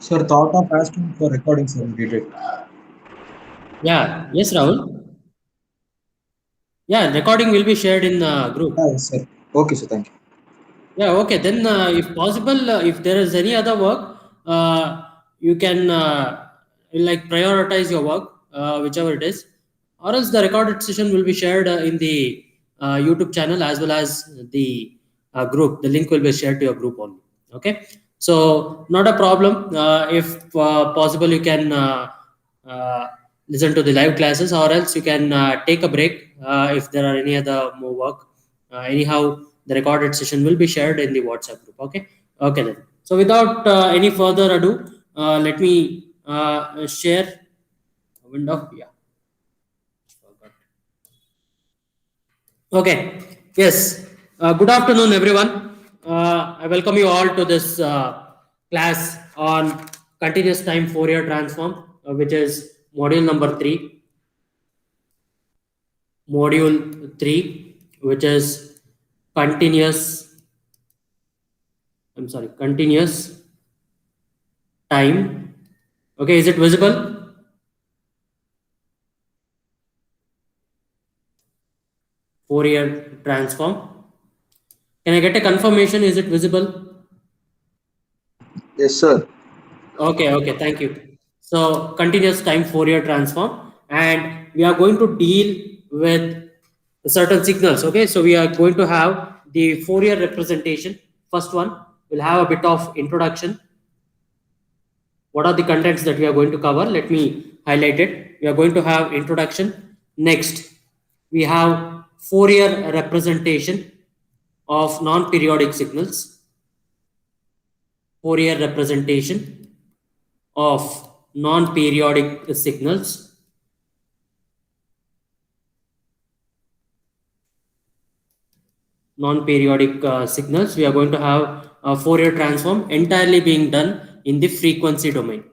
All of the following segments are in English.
Sir, thought of asking for recording, sir, we did it. Yeah, yes, Rahul. Yeah, recording will be shared in the Ah, group. yes, sir. Okay, sir, thank you. Yeah, okay. Then, if possible, if there is any other work, you can like prioritize your work, whichever it is, or else the recorded session will be shared in the YouTube channel as well as the group. The link will be shared to your group only. Okay, so not a problem. If possible, you can uh, listen to the live classes, or else you can take a break if there are any other more work. Anyhow, the recorded session will be shared in the WhatsApp group. Okay, okay then. So without any further ado, let me share a window. Yeah. Okay. Yes. Good afternoon, everyone. I welcome you all to this class on continuous time Fourier transform, which is module number three. Module three, which is continuous. I'm sorry, continuous time. Okay, is it visible? Fourier transform. Can I get a confirmation? Is it visible? Yes, sir. Okay, okay, thank you. So, continuous time Fourier transform, and we are going to deal with certain signals. Okay, so we are going to have the Fourier representation. First one, we'll have a bit of introduction. What are the contents that we are going to cover? Let me highlight it. We are going to have introduction. Next, we have Fourier representation of non-periodic signals. Fourier representation of non-periodic signals. Non-periodic signals. We are going to have a Fourier transform entirely being done in the frequency domain.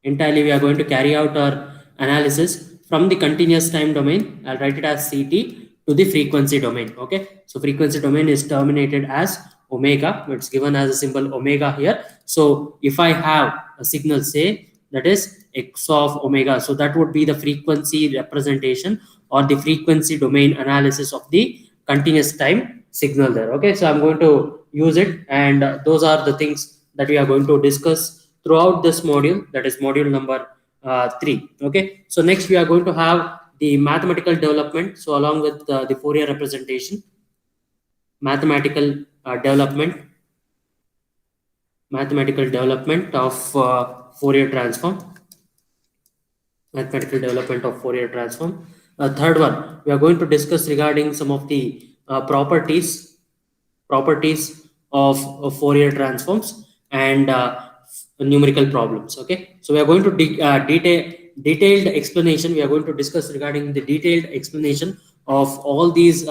Entirely, we are going to carry out our analysis from the continuous time domain. I'll write it as CT to the frequency domain. Okay, so frequency domain is terminated as omega. It's given as a symbol omega here. So if I have a signal, say that is x of omega, so that would be the frequency representation or the frequency domain analysis of the continuous time signal there. Okay, so I'm going to use it, and those are the things that we are going to discuss throughout this module, that is module number 3. Okay, so next we are going to have the mathematical development, so along with the Fourier representation, mathematical development, mathematical development of Fourier transform, mathematical development of Fourier transform. Third one, we are going to discuss regarding some of the properties of Fourier transforms and numerical problems. Okay, so we are going to detailed explanation. We are going to discuss regarding the detailed explanation of all these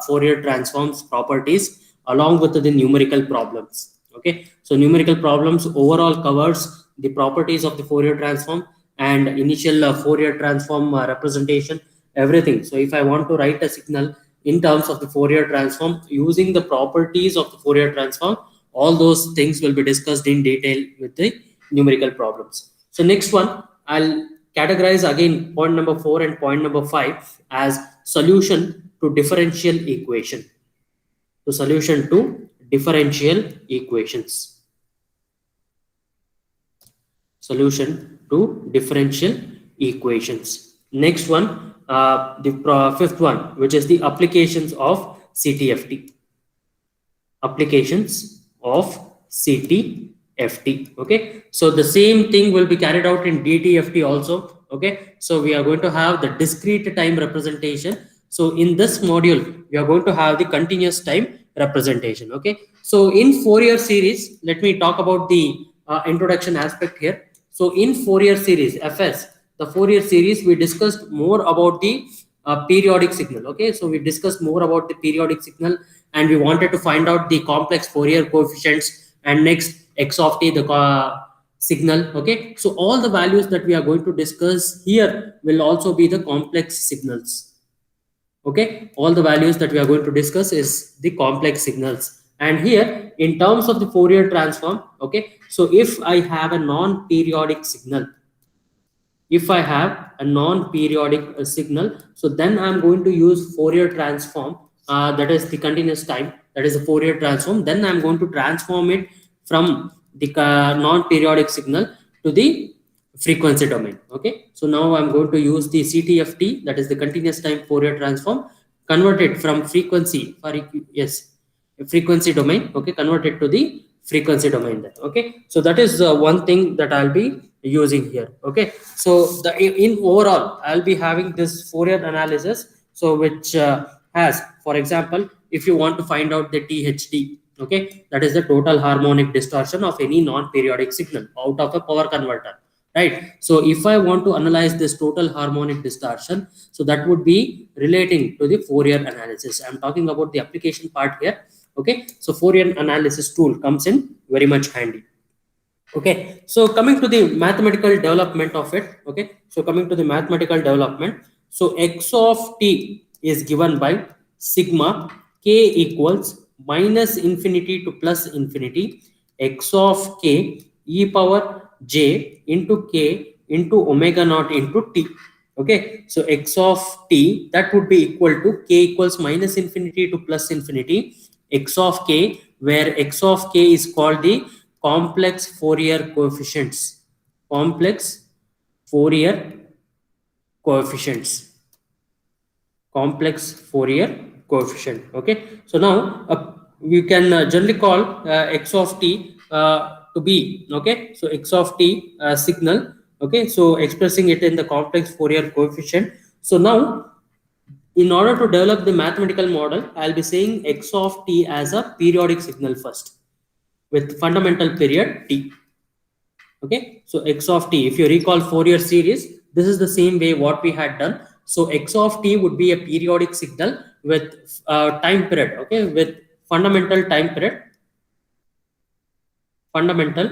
Fourier transforms properties along with the numerical problems. Okay, so numerical problems overall covers the properties of the Fourier transform and initial Fourier transform representation, everything. So if I want to write a signal in terms of the Fourier transform using the properties of the Fourier transform, all those things will be discussed in detail with the numerical problems. So next one, I'll categorize again point number 4 and point number 5 as solution to differential equation. So solution to differential equations. Solution to differential equations. Next one, the fifth one, which is the applications of CTFT. Applications of CTFT. Okay, so the same thing will be carried out in DTFT also. Okay, so we are going to have the discrete time representation. So in this module, we are going to have the continuous time representation. Okay, so in Fourier series, let me talk about the introduction aspect here. So in Fourier series, FS, the Fourier series, we discussed more about the periodic signal. Okay, so we discussed more about the periodic signal, and we wanted to find out the complex Fourier coefficients, and next x of t, the signal. Okay, so all the values that we are going to discuss here will also be the complex signals. Okay, all the values that we are going to discuss is the complex signals, And here, in terms of the Fourier transform, okay, so if I have a non-periodic signal, if I have a non-periodic signal, so then I'm going to use Fourier transform, that is the continuous time, that is the Fourier transform. Then I'm going to transform it from the non-periodic signal to the frequency domain. Okay, so now I'm going to use the CTFT, that is the continuous time Fourier transform, convert it from frequency for yes, frequency domain. Okay, convert it to the frequency domain there. Okay, so that is one thing that I'll be using here. Okay, so the in overall I'll be having this Fourier analysis, so which has, for example, if you want to find out the THD, okay, that is the total harmonic distortion of any non-periodic signal out of a power converter, right? So if I want to analyze this total harmonic distortion, so that would be relating to the Fourier analysis. I'm talking about the application part here. Okay, so Fourier analysis tool comes in very much handy. Okay, so coming to the mathematical development of it. Okay, so coming to the mathematical development, so x of t is given by sigma k equals minus infinity to plus infinity x of k e power j into k into omega naught into t. Okay, so x of t, that would be equal to k equals minus infinity to plus infinity x of k, where x of k is called the complex Fourier coefficients. Complex Fourier coefficients. Complex Fourier coefficient. Okay, so now we can generally call x of t to be, okay, so x of t signal. Okay, so expressing it in the complex Fourier coefficient. So now, in order to develop the mathematical model, I'll be saying x of t as a periodic signal first with fundamental period t. Okay, so x of t, if you recall Fourier series, this is the same way what we had done. So x of t would be a periodic signal with time period, okay, with fundamental time period, fundamental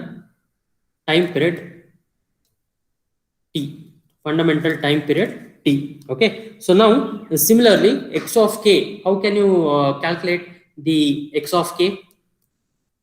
time period t, fundamental time period t. Okay, so now similarly x of k, how can you calculate the x of k?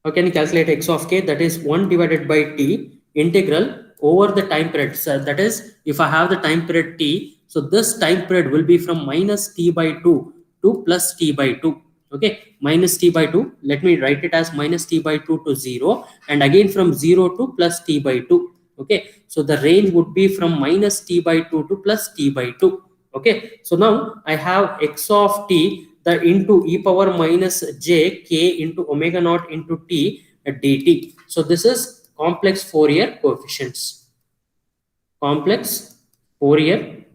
How can you calculate x of k? That is 1 divided by t integral over the time period. So that is, if I have the time period t, so this time period will be from minus t by 2 to plus t by 2. Okay, minus t by 2. Let me write it as minus t by 2 to 0, and again from 0 to plus t by 2. Okay, so the range would be from minus t by 2 to plus t by 2. Okay, so now I have x of t, the into e power minus j k into omega naught into t dt. So this is complex Fourier coefficients. Complex Fourier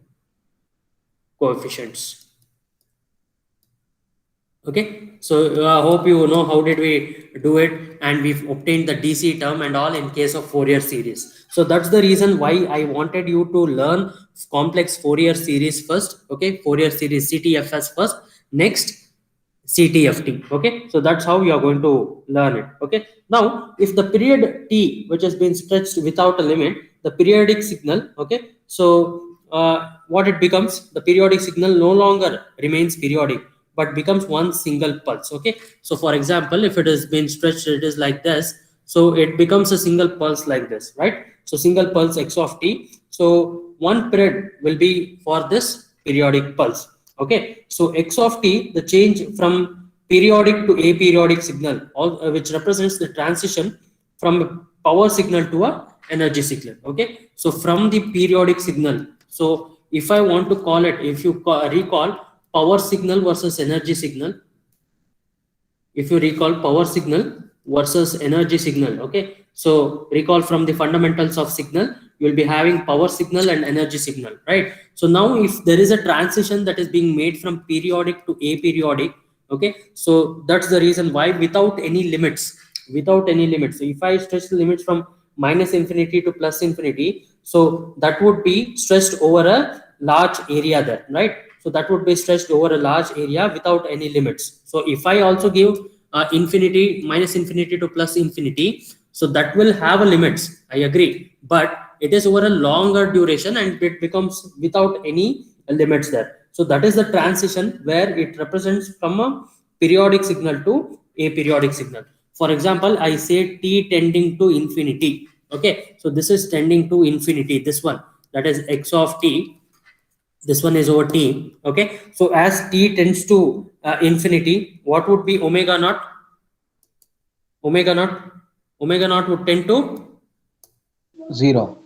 coefficients. Okay, so I hope you know how did we do it, and we've obtained the DC term and all in case of Fourier series. So that's the reason why I wanted you to learn complex Fourier series first. Okay, Fourier series CTFS first, next CTFT. Okay, so that's how you are going to learn it. Okay, now if the period t, which has been stretched without a limit, the periodic signal, okay, so what it becomes, the periodic signal no longer remains periodic but becomes one single pulse. Okay, so for example, if it has been stretched, it is like this, so it becomes a single pulse like this, right? So single pulse x of t, so one period will be for this periodic pulse. Okay, so x of t, the change from periodic to aperiodic signal, which represents the transition from a power signal to a energy signal. Okay, so from the periodic signal, so if I want to call it, if you recall power signal versus energy signal, if you recall power signal versus energy signal, okay, so recall from the fundamentals of signal, you will be having power signal and energy signal, right? So now if there is a transition that is being made from periodic to aperiodic, okay, so that's the reason why without any limits, so if I stretch the limits from minus infinity to plus infinity, so that would be stretched over a large area there, right? So that would be stretched over a large area without any limits. So if I also give infinity, minus infinity to plus infinity, so that will have a limits, I agree, but it is over a longer duration and it becomes without any limits there. So that is the transition where it represents from a periodic signal to aperiodic signal. For example, I say t tending to infinity. Okay, so this is tending to infinity. This one, that is x of t. This one is over t. Okay, so as t tends to infinity, what would be omega naught? Omega naught. Omega naught would tend to 0.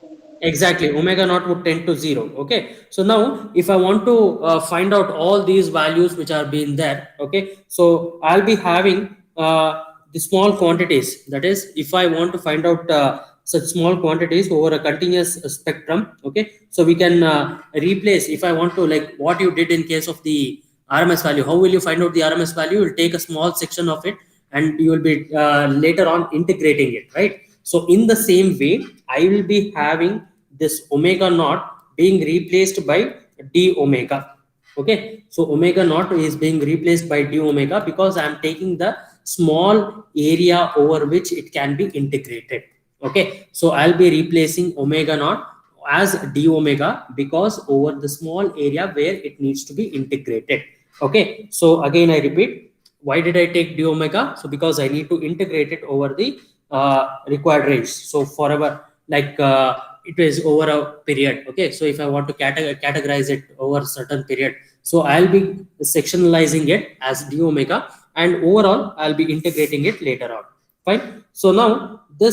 exactly, omega naught would tend to 0. Okay, so now if I want to find out all these values which are being there, okay, so I'll be having the small quantities. That is, if I want to find out such small quantities over a continuous spectrum, okay, so we can replace. If I want to, like what you did in case of the RMS value, how will you find out the RMS value? You'll take a small section of it and you will be later on integrating it, right? So in the same way, I will be having this omega naught being replaced by d omega. Okay, so omega naught is being replaced by d omega because I am taking the small area over which it can be integrated. Okay, so I'll be replacing omega naught as d omega because over the small area where it needs to be integrated. Okay, so again I repeat, why did I take d omega? So because I need to integrate it over the required range. So forever, like it is over a period. Okay, so if I want to categorize it over a certain period, so I'll be sectionalizing it as d omega, and overall I'll be integrating it later on. Fine. So now the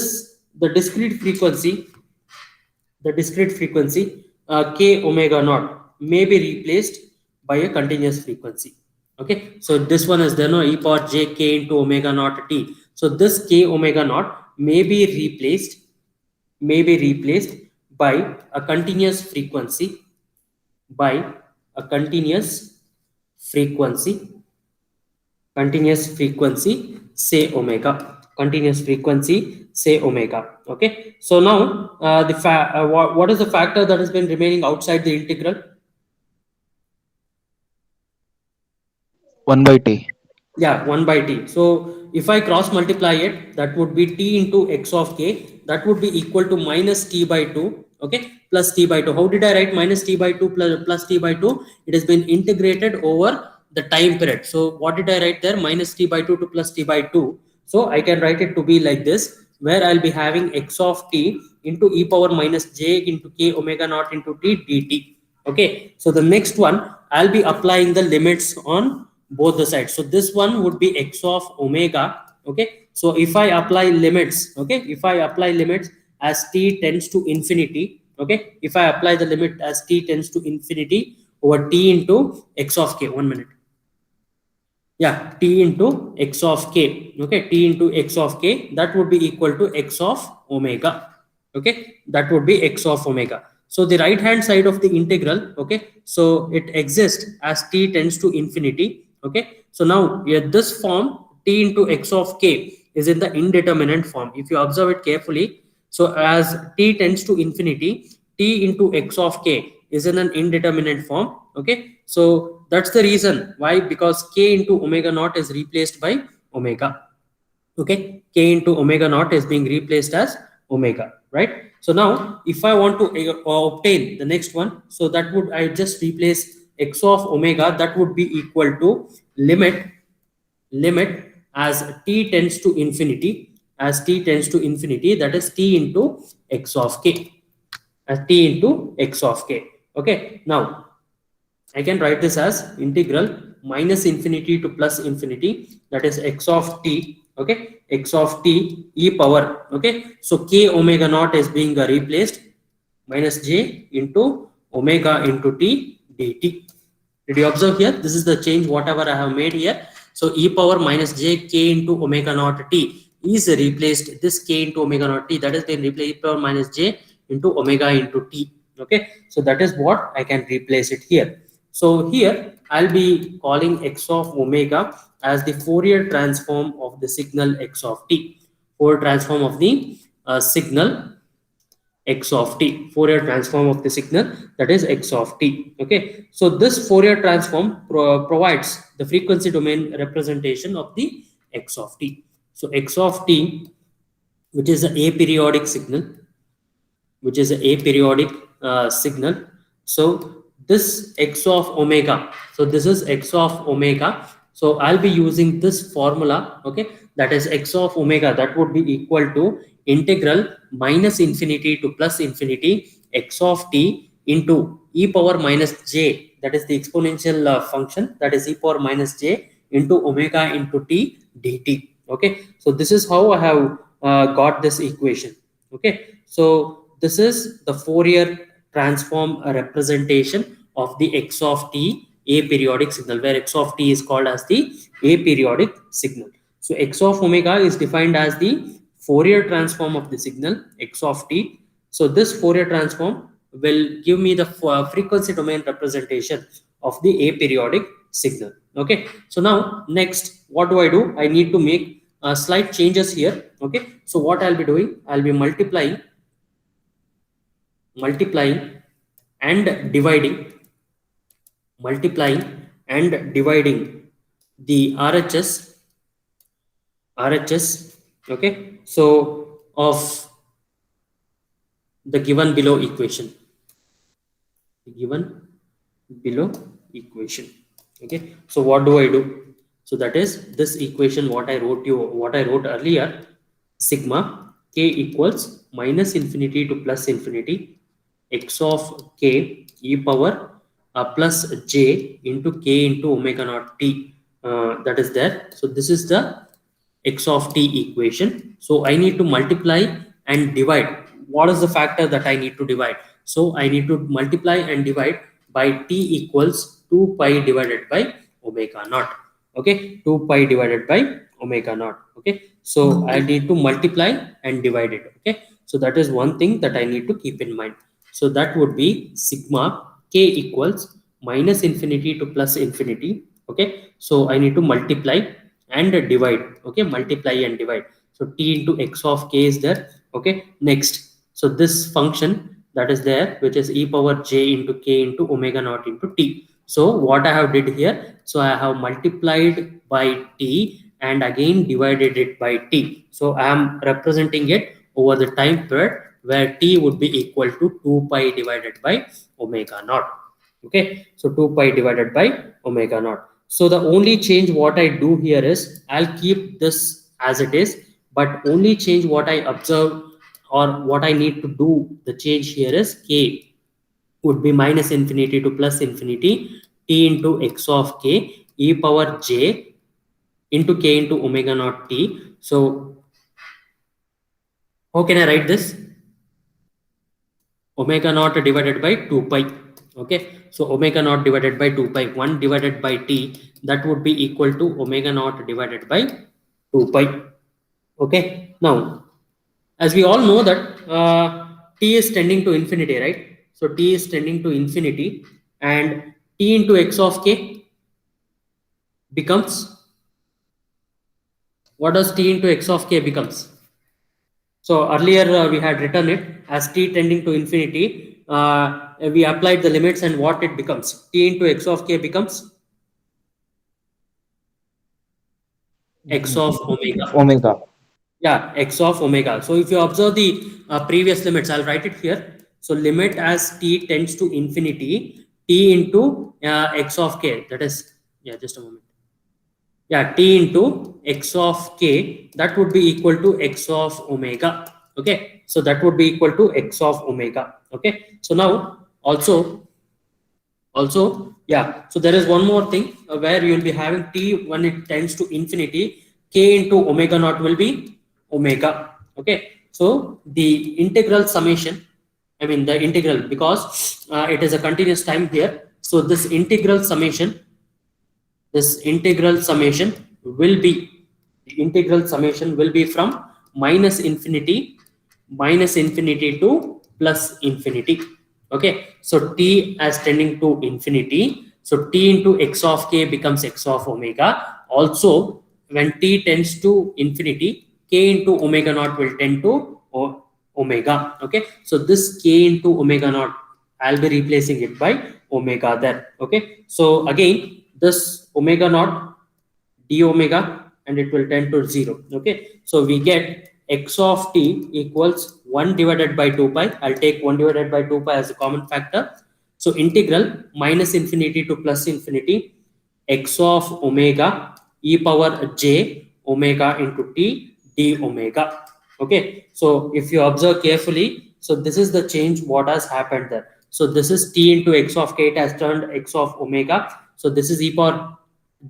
discrete frequency k omega naught may be replaced by a continuous frequency. Okay, so this one is there, no, e power j k into omega naught t. So this k omega naught may be replaced by a continuous frequency, by a continuous frequency, say omega, continuous frequency, say omega. Okay, so now what is the factor that has been remaining outside the integral? 1 by t. Yeah, 1 by t. So if I cross multiply it, that would be t into x of k, that would be equal to minus t by 2, okay, plus t by 2. How did I write minus t by 2 plus t by 2? It has been integrated over the time period. So what did I write there? Minus t by 2 to plus t by 2. So I can write it to be like this, where I'll be having x of t into e power minus j into k omega naught into t dt. Okay, so the next one, I'll be applying the limits on both the sides. So this one would be x of omega. Okay, so if I apply limits, okay, if I apply limits as t tends to infinity, okay, if I apply the limit as t tends to infinity over t into x of k, 1 minute. Yeah, t into x of k. Okay, t into x of k, that would be equal to x of omega. Okay, that would be x of omega. So the right hand side of the integral, okay, so it exists as t tends to infinity. Okay, so now this form t into x of k is in the indeterminate form. If you observe it carefully, so as t tends to infinity, t into x of k is in an indeterminate form. Okay, so that's the reason why, because k into omega naught is replaced by omega. Okay, k into omega naught is being replaced as omega, right? So now if I want to obtain the next one, so that would, I just replace x of omega, that would be equal to limit as t tends to infinity, that is t into x of k, as t into x of k. Okay, now I can write this as integral minus infinity to plus infinity, that is x of t, okay, x of t e power, okay, so k omega naught is being replaced minus j into omega into t dt. Did you observe here? This is the change whatever I have made here. So e power minus j k into omega naught t is replaced, this k into omega naught t, that is been replaced e power minus j into omega into t. Okay, so that is what I can replace it here. So here I'll be calling x of omega as the Fourier transform of the signal x of t. Fourier transform of the signal x of t, Fourier transform of the signal, that is x of t. Okay, so this Fourier transform provides the frequency domain representation of the x of t. So x of t, which is an aperiodic signal, signal. So this x of omega, so this is x of omega, So I'll be using this formula, okay, that is x of omega, that would be equal to integral minus infinity to plus infinity x of t into e power minus j, that is the exponential function, that is e power minus j into omega into t dt. Okay, so this is how I have got this equation. Okay, so this is the Fourier transform representation of the x of t aperiodic signal, where x of t is called as the aperiodic signal. So x of omega is defined as the Fourier transform of the signal x of t. So this Fourier transform will give me the frequency domain representation of the aperiodic signal. Okay, so now next, what do? I need to make slight changes here. Okay, so what I'll be doing, I'll be multiplying and dividing the RHS, okay, so of the given below equation, okay. So what do? So that is this equation what I wrote earlier, sigma k equals minus infinity to plus infinity x of k e power plus j into k into omega naught t, that is there. So this is the x of t equation. So I need to multiply and divide. What is the factor that I need to divide? So I need to multiply and divide by t equals 2 pi divided by omega naught. Okay, 2 pi divided by omega naught. Okay, so I need to multiply and divide it. Okay, so that is one thing that I need to keep in mind. So that would be sigma k equals minus infinity to plus infinity. Okay, so I need to multiply and divide. Okay, multiply and divide. So t into x of k is there. Okay, next, so this function that is there, which is e power j into k into omega naught into t. So what I have did here, so I have multiplied by t and again divided it by t. So I am representing it over the time period, where t would be equal to 2 pi divided by omega naught. Okay, so 2 pi divided by omega naught. So the only change what I do here is I'll keep this as it is, but only change what I observe or what I need to do, the change here is k would be minus infinity to plus infinity t into x of k e power j into k into omega naught t. So how can I write this? Omega naught divided by 2 pi. Okay, so omega naught divided by 2 pi, 1 divided by t, that would be equal to omega naught divided by 2 pi. Okay, now as we all know that t is tending to infinity, right? So t is tending to infinity, and t into x of k becomes, what does t into x of k becomes? So earlier we had written it as t tending to infinity. We applied the limits, and what it becomes? T into x of k becomes x of omega. Omega. Yeah, x of omega. So if you observe the previous limits, I'll write it here. So limit as t tends to infinity, t into x of k. That is, yeah, just a moment. Yeah, t into x of k, that would be equal to x of omega. Okay, so that would be equal to x of omega. Okay, so now also, yeah, so there is one more thing where you will be having t when it tends to infinity, k into omega naught will be omega. Okay, so the integral summation, I mean the integral, because it is a continuous time here, so this integral summation will be, from minus infinity to plus infinity. Okay, so t as tending to infinity, so t into x of k becomes x of omega. Also, when t tends to infinity, k into omega naught will tend to omega. Okay, so this k into omega naught, I'll be replacing it by omega there. Okay, so again this omega naught d omega, and it will tend to 0. Okay, so we get x of t equals 1 divided by 2 pi. I'll take 1 divided by 2 pi as a common factor. So integral minus infinity to plus infinity x of omega e power j omega into t d omega. Okay, so if you observe carefully, so this is the change what has happened there. So this is t into x of k, it has turned x of omega. So this is e power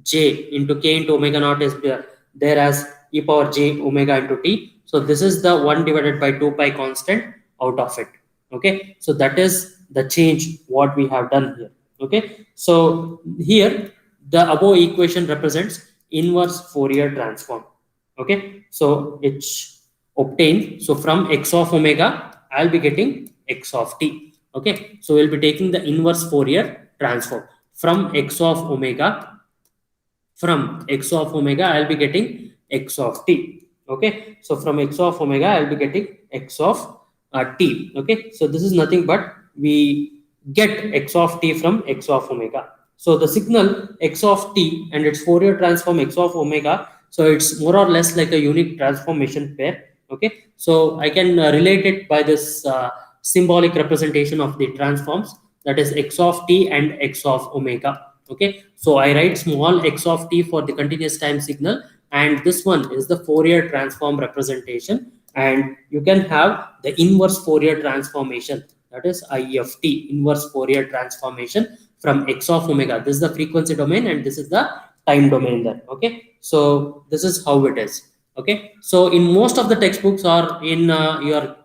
j into k into omega naught is there as e power j omega into t. So this is the 1 divided by 2 pi constant out of it. Okay, so that is the change what we have done here. Okay, so here the above equation represents inverse Fourier transform. Okay, so it's obtained. So from x of omega, I'll be getting x of t. Okay, so we'll be taking the inverse Fourier transform from x of omega. From x of omega, I'll be getting x of t. Okay, so from x of omega, I'll be getting x of t. Okay, so this is nothing but we get x of t from x of omega. So the signal x of t and its Fourier transform x of omega, so it's more or less like a unique transformation pair. Okay, so I can relate it by this symbolic representation of the transforms, that is x of t and x of omega. Okay, so I write small x of t for the continuous time signal, and this one is the Fourier transform representation, and you can have the inverse Fourier transformation, that is IFT, inverse Fourier transformation from x of omega. This is the frequency domain and this is the time domain there. Okay, so this is how it is. Okay, so in most of the textbooks or in your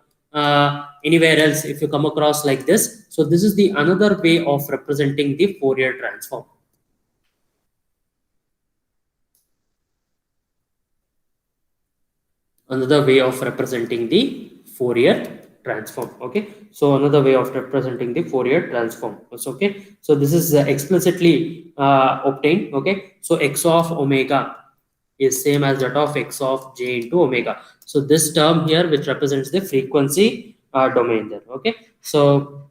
anywhere else, if you come across like this, so this is the another way of representing the Fourier transform. Another way of representing the Fourier transform. Okay, so another way of representing the Fourier transform. Okay, so this is explicitly obtained. Okay, so x of omega is same as that of x of j into omega. So this term here, which represents the frequency domain there. Okay, so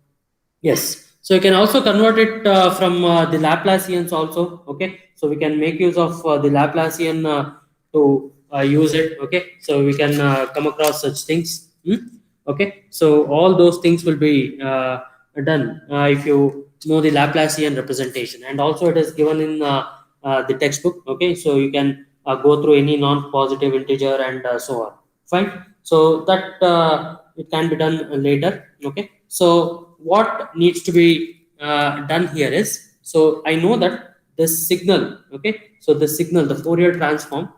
yes, so you can also convert it from the Laplacians also. Okay, so we can make use of the Laplacian to use it. Okay, so we can come across such things. Okay, so all those things will be done if you know the Laplacian representation, and also it is given in the textbook. Okay, so you can go through any non-positive integer and so on. Fine, so that it can be done later. Okay, so what needs to be done here is, so I know that this signal. Okay, so the signal, the Fourier transform,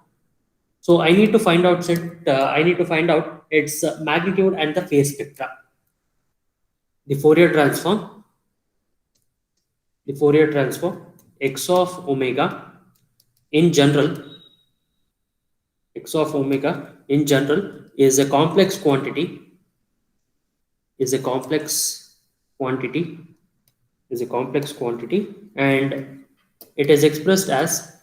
so I need to find out I need to find out its magnitude and the phase spectra. The Fourier transform, x of omega in general, x of omega in general is a complex quantity, is a complex quantity, and it is expressed as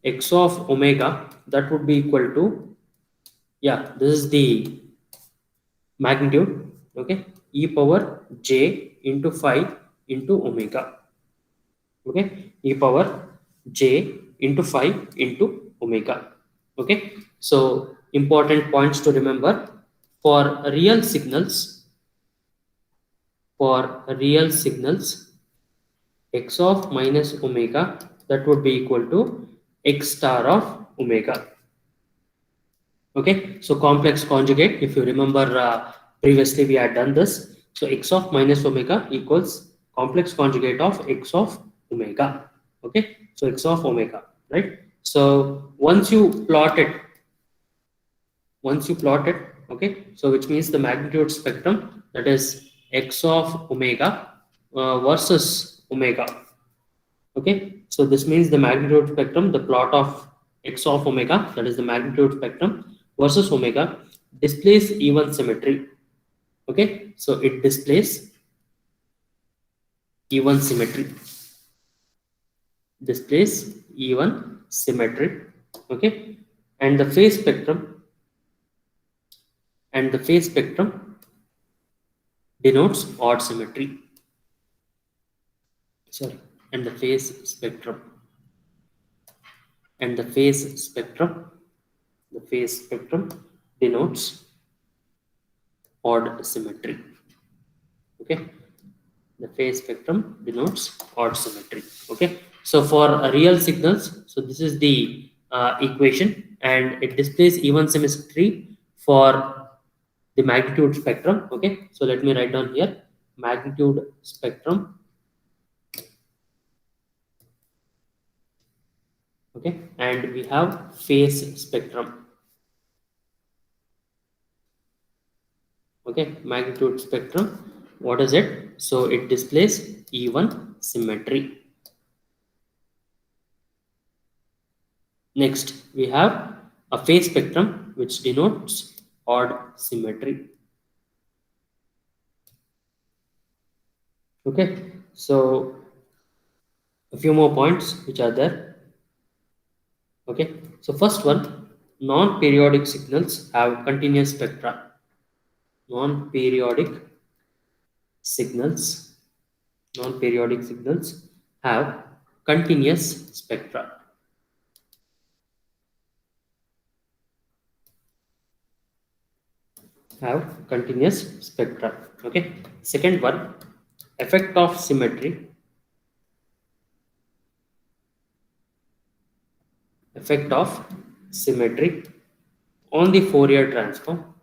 x of omega, that would be equal to, yeah, this is the magnitude. Okay, e power j into 5 into omega. Okay, e power j into 5 into omega. Okay, so important points to remember: for real signals, x of minus omega, that would be equal to x star of omega. Okay, so complex conjugate, if you remember previously we had done this. So x of minus omega equals complex conjugate of x of omega. Okay, so x of omega, right? So once you plot it, okay, so which means the magnitude spectrum, that is x of omega versus omega. Okay, so this means the magnitude spectrum, the plot of x of omega, that is the magnitude spectrum, versus omega, displays even symmetry. Okay, so it displays even symmetry. Okay, and the phase spectrum, denotes odd symmetry. Sorry, and the phase spectrum, denotes odd symmetry. Okay, The phase spectrum denotes odd symmetry. Okay, so for real signals, so this is the equation, and it displays even symmetry for the magnitude spectrum. Okay, so let me write down here magnitude spectrum. Okay, and we have phase spectrum. Okay, magnitude spectrum, what is it? So it displays even symmetry. Next we have a phase spectrum which denotes odd symmetry. Okay, so a few more points which are there. Okay, so first one, non-periodic signals have continuous spectra. Non-periodic signals, non-periodic signals have continuous spectra. Have continuous spectra. Okay, second one, effect of symmetry. Effect of symmetry on the Fourier transform,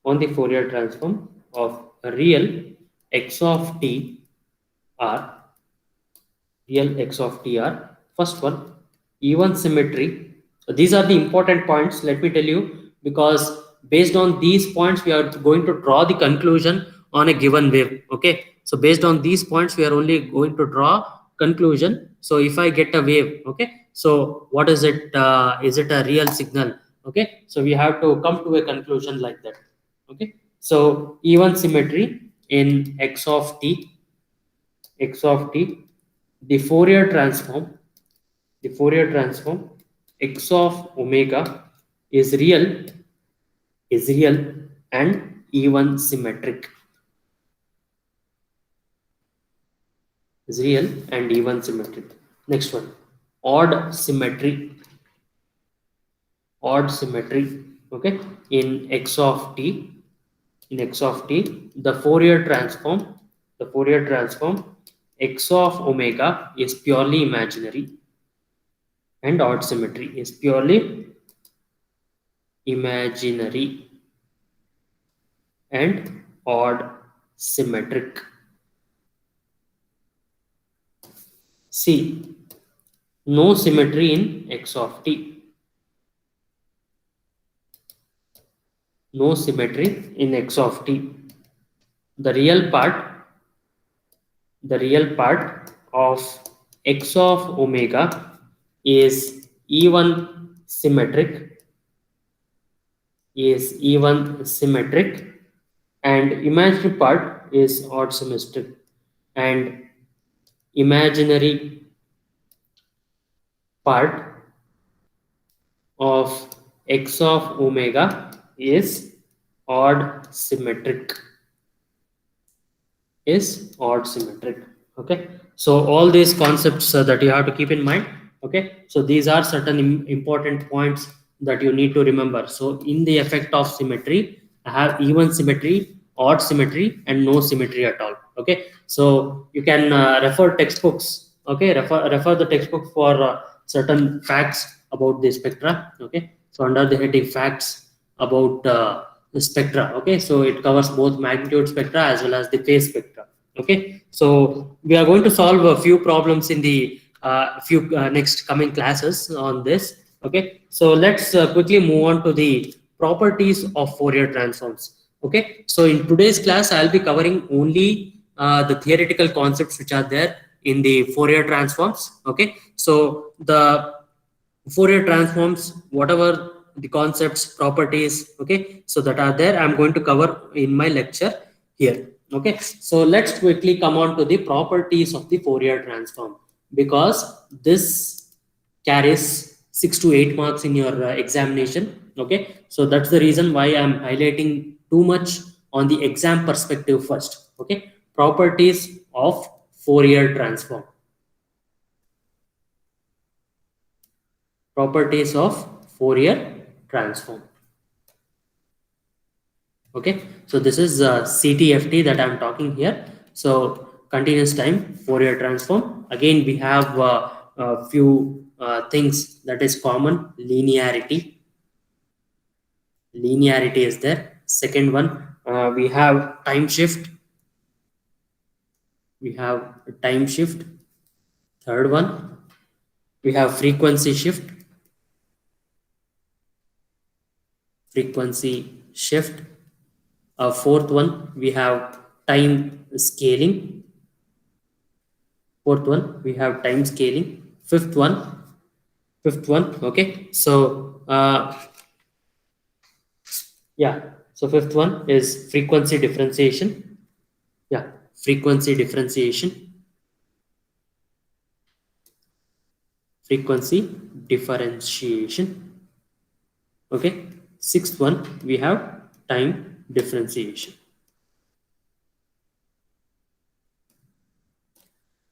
on the Fourier transform of a real x of t r, real x of t r. First one, even symmetry. So these are the important points, let me tell you, because based on these points we are going to draw the conclusion on a given wave. Okay, so based on these points we are only going to draw conclusion. So if I get a wave, okay, so what is it? Is it a real signal? Okay, so we have to come to a conclusion like that. Okay, so even symmetry in x of t, x of t, the Fourier transform, the Fourier transform x of omega is real, is real and even symmetric, is real and even symmetric. Next one, odd symmetry, odd symmetry. Okay, in x of t, in x of t, the Fourier transform, the Fourier transform x of omega is purely imaginary, and odd symmetry is purely imaginary and odd symmetric. C, no symmetry in x of t, no symmetry in x of t. The real part, the real part of x of omega is even symmetric, is even symmetric, and imaginary part is odd symmetric, and imaginary part of x of omega is odd symmetric, is odd symmetric. Okay, so all these concepts that you have to keep in mind. Okay, so these are certain important points that you need to remember. So in the effect of symmetry, I have even symmetry, odd symmetry and no symmetry at all. Okay, so you can refer textbooks. Okay, refer the textbook for certain facts about the spectra. Okay, so under the heading facts about the spectra. Okay, so it covers both magnitude spectra as well as the phase spectra. Okay, so we are going to solve a few problems in the few next coming classes on this. Okay, so let's quickly move on to the properties of Fourier transforms. Okay, so in today's class I'll be covering only the theoretical concepts which are there in the Fourier transforms. Okay, so the Fourier transforms, whatever the concepts, properties, okay, so that are there, I'm going to cover in my lecture here. Okay, so let's quickly come on to the properties of the Fourier transform, because this carries 6 to 8 marks in your examination. Okay, so that's the reason why I'm highlighting too much on the exam perspective first. Okay, properties of Fourier transform. Properties of Fourier transform. Okay, so this is CTFT that I'm talking here. So continuous time Fourier transform. Again, we have a few things that is common. Linearity. Linearity is there. Second one, we have time shift. We have time shift. Third one, we have frequency shift. Frequency shift. Fourth one, we have time scaling. Fourth one, we have time scaling. Fifth one, okay. So yeah, so fifth one is frequency differentiation. Yeah, frequency differentiation. Frequency differentiation. Okay. Sixth one, we have time differentiation.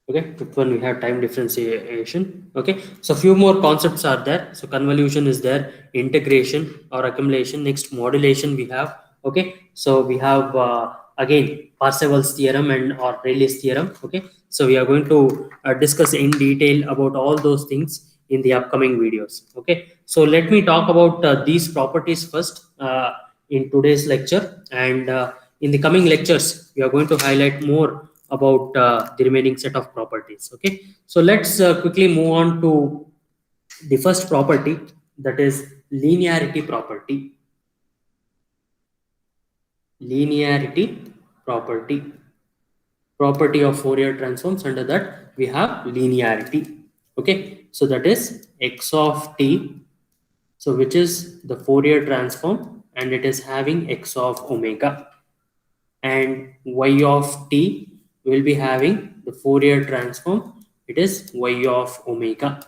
Okay, fifth one we have time differentiation. Okay, so few more concepts are there. So convolution is there, integration or accumulation. Next, modulation we have. Okay, so we have again Parseval's theorem and or Rayleigh's theorem. Okay, so we are going to discuss in detail about all those things in the upcoming videos. Okay, so let me talk about these properties first in today's lecture, and in the coming lectures we are going to highlight more about the remaining set of properties. Okay, so let's quickly move on to the first property, that is linearity property. Linearity property of Fourier transforms. Under that we have linearity. Okay, so that is x of t, so which is the Fourier transform, and it is having x of omega, and y of t will be having the Fourier transform, it is y of omega.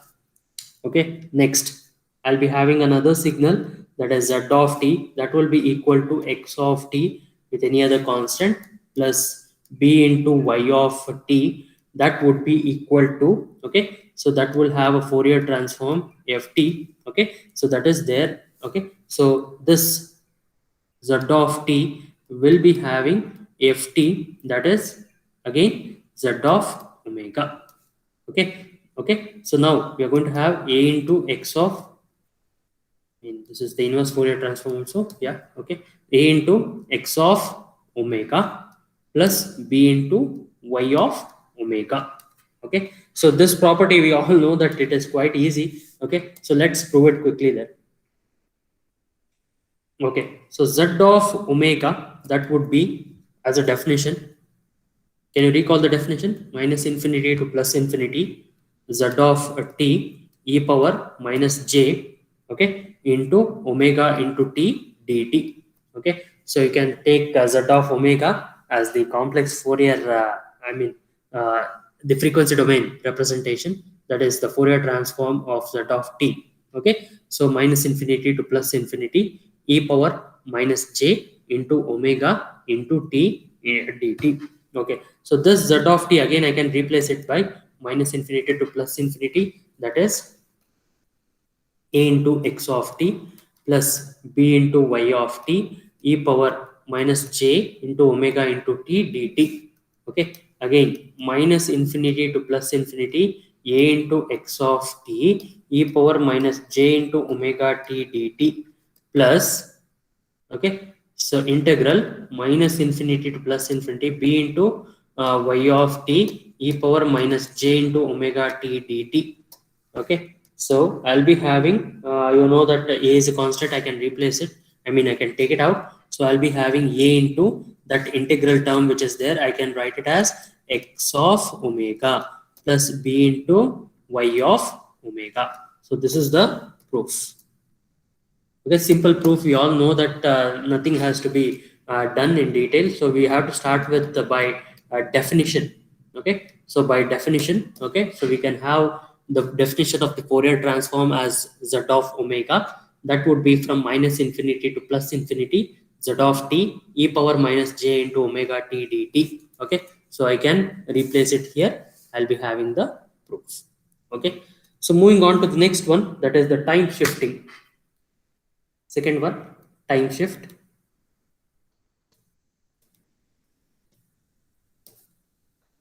Okay, next I'll be having another signal, that is z of t, that will be equal to x of t with any other constant plus b into y of t, that would be equal to, okay, so that will have a Fourier transform ft. Okay, so that is there. Okay, so this z of t will be having ft, that is again z of omega. Okay, so now we are going to have a into x of, this is the inverse Fourier transform also. Yeah, okay, a into x of omega plus b into y of omega. Okay, so this property we all know that it is quite easy. Okay, so let's prove it quickly then. Okay, so z of omega, that would be, as a definition, can you recall the definition? Minus infinity to plus infinity, z of t e power minus j, okay, into omega into t dt. Okay, so you can take z of omega as the complex Fourier, uh, the frequency domain representation, that is the Fourier transform of z of t. Okay, so minus infinity to plus infinity e power minus j into omega into t dt. Okay, so this z of t, again I can replace it by minus infinity to plus infinity, that is a into x of t plus b into y of t e power minus j into omega into t dt. Okay, again minus infinity to plus infinity, a into x of t e power minus j into omega t dt plus, okay, so integral minus infinity to plus infinity b into y of t e power minus j into omega t dt. Okay, so I'll be having, you know that a is a constant, I can replace it, I can take it out, so I'll be having a into that integral term which is there, I can write it as x of omega plus b into y of omega. So this is the proof. Okay, simple proof. We all know that nothing has to be done in detail. So we have to start with by definition. Okay, so by definition, okay, so we can have the definition of the Fourier transform as z of omega. That would be from minus infinity to plus infinity, z of t e power minus j into omega t dt. Okay, so I can replace it here. I'll be having the proof. Okay, so moving on to the next one, that is the time shifting. Second one, time shift.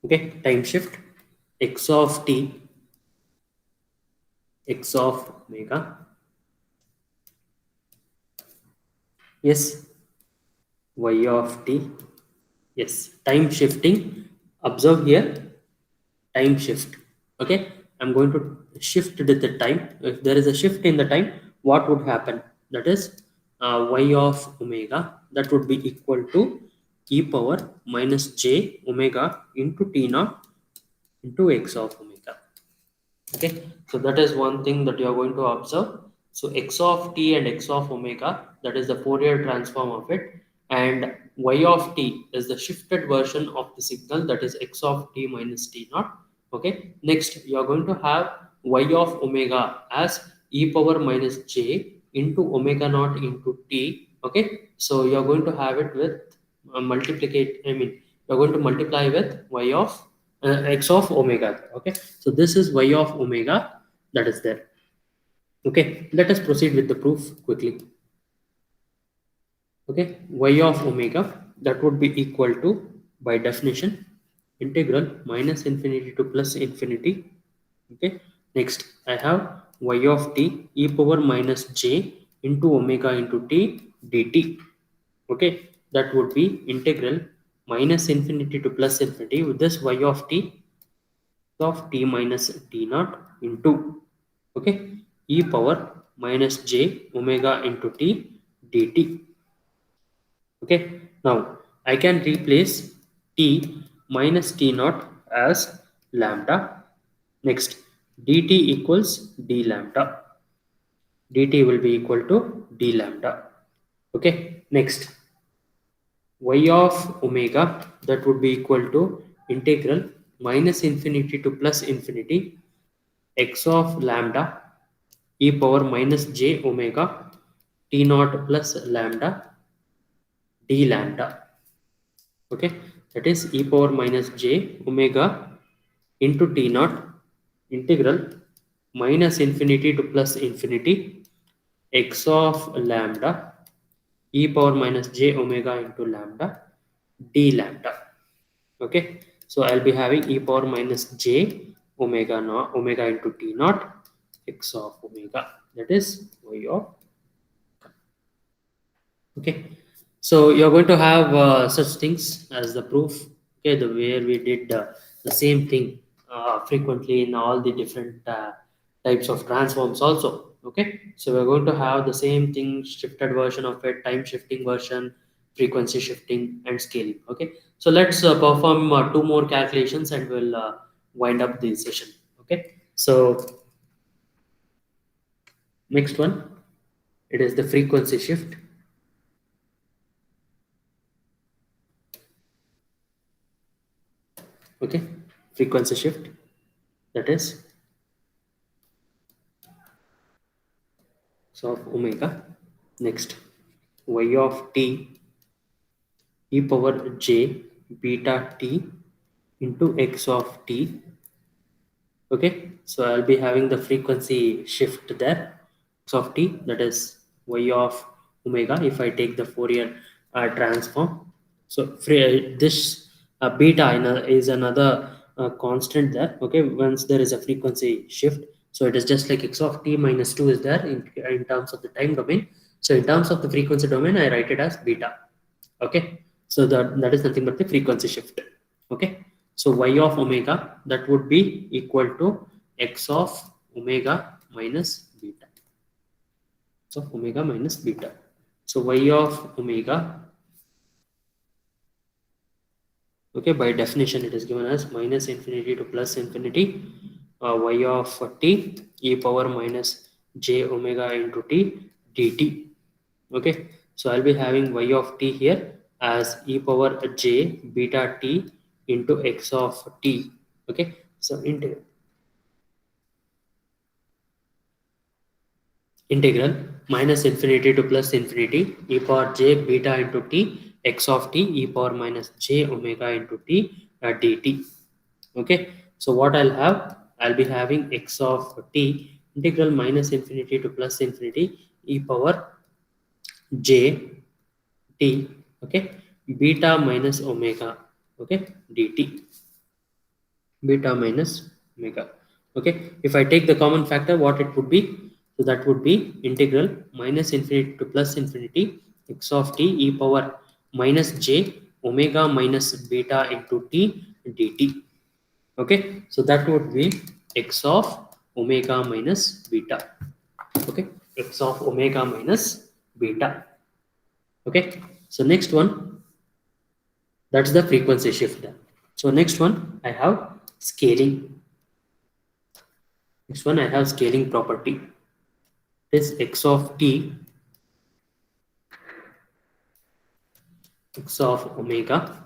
Okay, time shift x of t, x of omega, yes, y of t, yes, time shifting. Observe here, time shift. Okay, I'm going to shift with the time. If there is a shift in the time, what would happen? That is y of omega, that would be equal to e power minus j omega into t naught into x of omega. Okay, so that is one thing that you are going to observe. So x of t and x of omega, that is the Fourier transform of it, and y of t is the shifted version of the signal, that is x of t minus t naught. Okay, next you are going to have y of omega as e power minus j into omega naught into t. Okay, so you are going to have it with multiplicate, I mean you are going to multiply with y of x of omega. Okay, so this is y of omega that is there. Okay, let us proceed with the proof quickly. Okay, y of omega, that would be equal to, by definition, integral minus infinity to plus infinity. Okay, next I have y of t e power minus j into omega into t dt. Okay, that would be integral minus infinity to plus infinity with this y of t of t minus t naught into, okay, e power minus j omega into t dt. Okay, now I can replace t minus t naught as lambda. Next, dt equals d lambda. Dt will be equal to d lambda. Okay, next y of omega, that would be equal to integral minus infinity to plus infinity x of lambda e power minus j omega t naught plus lambda d lambda. Okay, that is e power minus j omega into t naught integral minus infinity to plus infinity x of lambda e power minus j omega into lambda d lambda. Okay, so I'll be having e power minus j omega naught omega into t naught x of omega, that is y of. Okay, so you're going to have such things as the proof. Okay, the where we did the same thing frequently in all the different types of transforms also. Okay, so we're going to have the same thing, shifted version of it, time shifting version, frequency shifting and scaling. Okay, so let's perform two more calculations and we'll wind up the session. Okay, so next one, it is the frequency shift. Okay, frequency shift, that is so of omega. Next, y of t e power j beta t into x of t. Okay, so I'll be having the frequency shift there, x of t, that is y of omega if I take the Fourier transform. So this beta is another constant there. Okay, once there is a frequency shift, so it is just like x of t minus 2 is there in terms of the time domain. So in terms of the frequency domain, I write it as beta. Okay, so that is nothing but the frequency shift. Okay, so y of omega, that would be equal to x of omega minus beta, so omega minus beta. So y of omega, okay, by definition it is given as minus infinity to plus infinity y of t e power minus j omega into t dt. Okay, so I'll be having y of t here as e power j beta t into x of t. Okay, so integral minus infinity to plus infinity e power j beta into t x of t e power minus j omega into t dt. Okay, so what I'll be having x of t integral minus infinity to plus infinity e power j t, okay, beta minus omega, okay, dt. beta minus omega. Okay, if I take the common factor, what it would be? So that would be integral minus infinity to plus infinity x of t e power minus j omega minus beta into t dt. Okay, so that would be x of omega minus beta. Okay, x of omega minus beta. Okay, so next one, that's the frequency shift done. So next one I have scaling. Next one I have scaling property. This x of t, x of omega.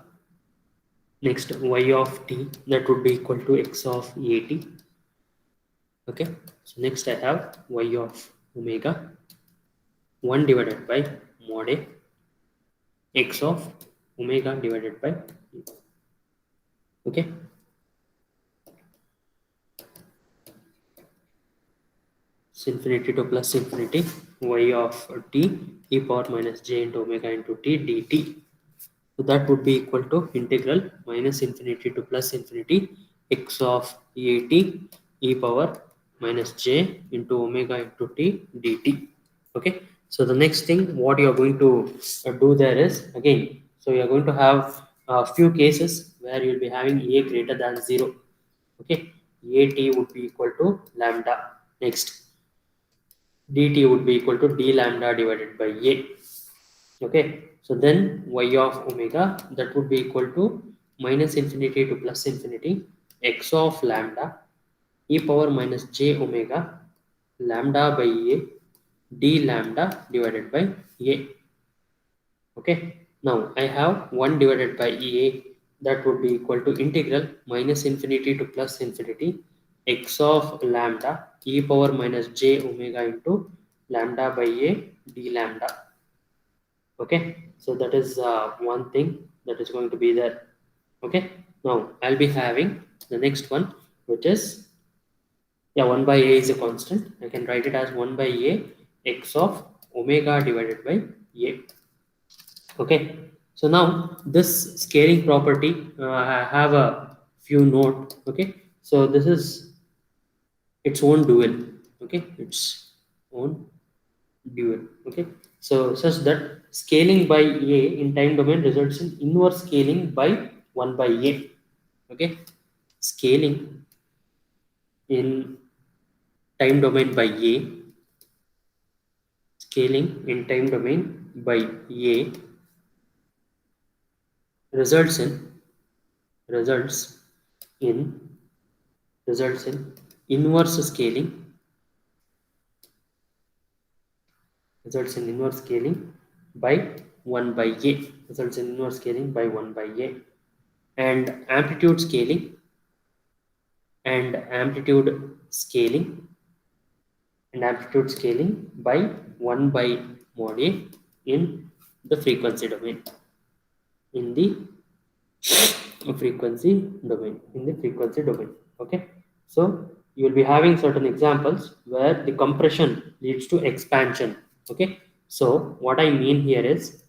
Next y of t, that would be equal to x of at. Okay, so next I have y of omega 1 divided by mod a x of omega divided by e. Okay, infinity to plus infinity y of t e power minus j into omega into t dt. So that would be equal to integral minus infinity to plus infinity x of at e power minus j into omega into t dt. Okay, so the next thing what you are going to do there is, again, so you are going to have a few cases where you will be having a greater than 0. Okay, at would be equal to lambda. Next, dt would be equal to d lambda divided by a. Okay, so then y of omega, that would be equal to minus infinity to plus infinity x of lambda e power minus j omega lambda by a d lambda divided by a. Okay, now I have 1 divided by a, that would be equal to integral minus infinity to plus infinity x of lambda e power minus j omega into lambda by a d lambda. Okay, so that is one thing that is going to be there. Okay, now I'll be having the next one, which is, yeah, 1 by a is a constant. I can write it as 1 by a x of omega divided by a. Okay, so now this scaling property, I have a few note. Okay, so this is its own dual. Okay, its own dual. Okay, so such that scaling by a in time domain results in inverse scaling by 1 by a. Okay, scaling in time domain by a, scaling in time domain by a results in results in results in inverse scaling results in inverse scaling by 1 by a, results in inverse scaling by 1 by a, and amplitude scaling and amplitude scaling by 1 by mod a in the frequency domain, in the frequency domain. Okay, so you will be having certain examples where the compression leads to expansion. Okay, so what I mean here is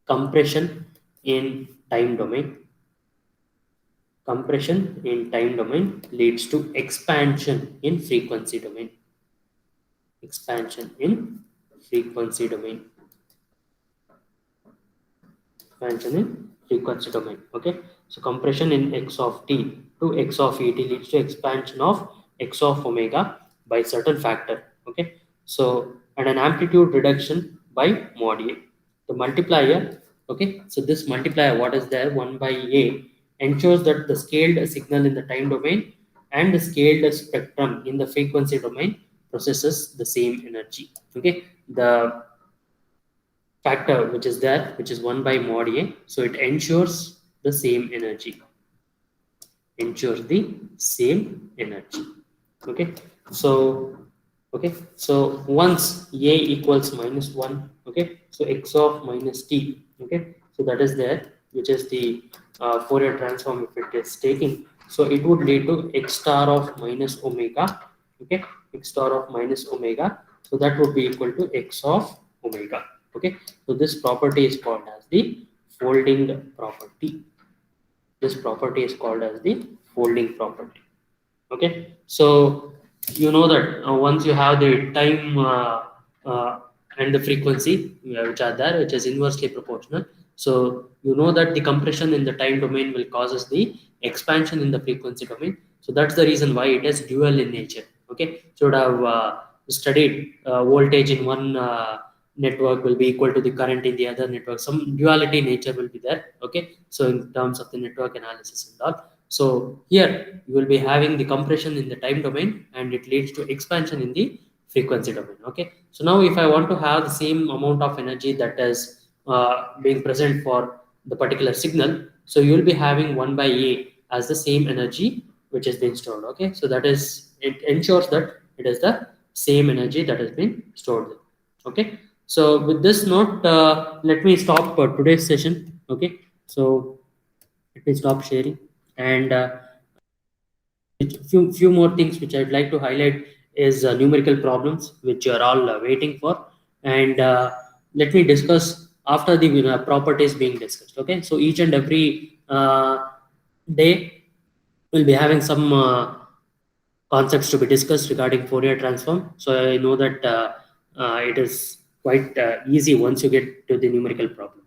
compression in time domain leads to expansion in frequency domain. Expansion in frequency domain. Expansion in frequency domain. Okay, so compression in x of t to x of et leads to expansion of x of omega by certain factor. Okay, so and an amplitude reduction by mod a. The multiplier, okay, so this multiplier, what is there, 1 by a, ensures that the scaled signal in the time domain and the scaled spectrum in the frequency domain possesses the same energy. Okay, the factor which is there, which is 1 by mod a, so it ensures the same energy. Okay, so once a equals minus 1, okay, so x of minus t, okay, so that is there, which is the Fourier transform if it is taking, so it would lead to x star of minus omega. Okay, x star of minus omega, so that would be equal to x of omega. Okay, so this property is called as the folding property. This property is called as the folding property. Okay, so you know that once you have the time and the frequency which are there, which is inversely proportional, so you know that the compression in the time domain will causes the expansion in the frequency domain. So that's the reason why it is dual in nature. Okay, so you would have studied voltage in one network will be equal to the current in the other network. Some duality nature will be there. Okay, so in terms of the network analysis and all. So here you will be having the compression in the time domain and it leads to expansion in the frequency domain. Okay, so now if I want to have the same amount of energy that is being present for the particular signal, so you will be having 1 by A as the same energy which is being stored. Okay, so that is, it ensures that it is the same energy that has been stored. Okay, so with this note, let me stop today's session. Okay, so let me stop sharing and few more things which I'd like to highlight is numerical problems which you are all waiting for, and let me discuss after the properties being discussed. Okay, so each and every day we'll be having some concepts to be discussed regarding Fourier transform. So I know that it is quite easy once you get to the numerical problem.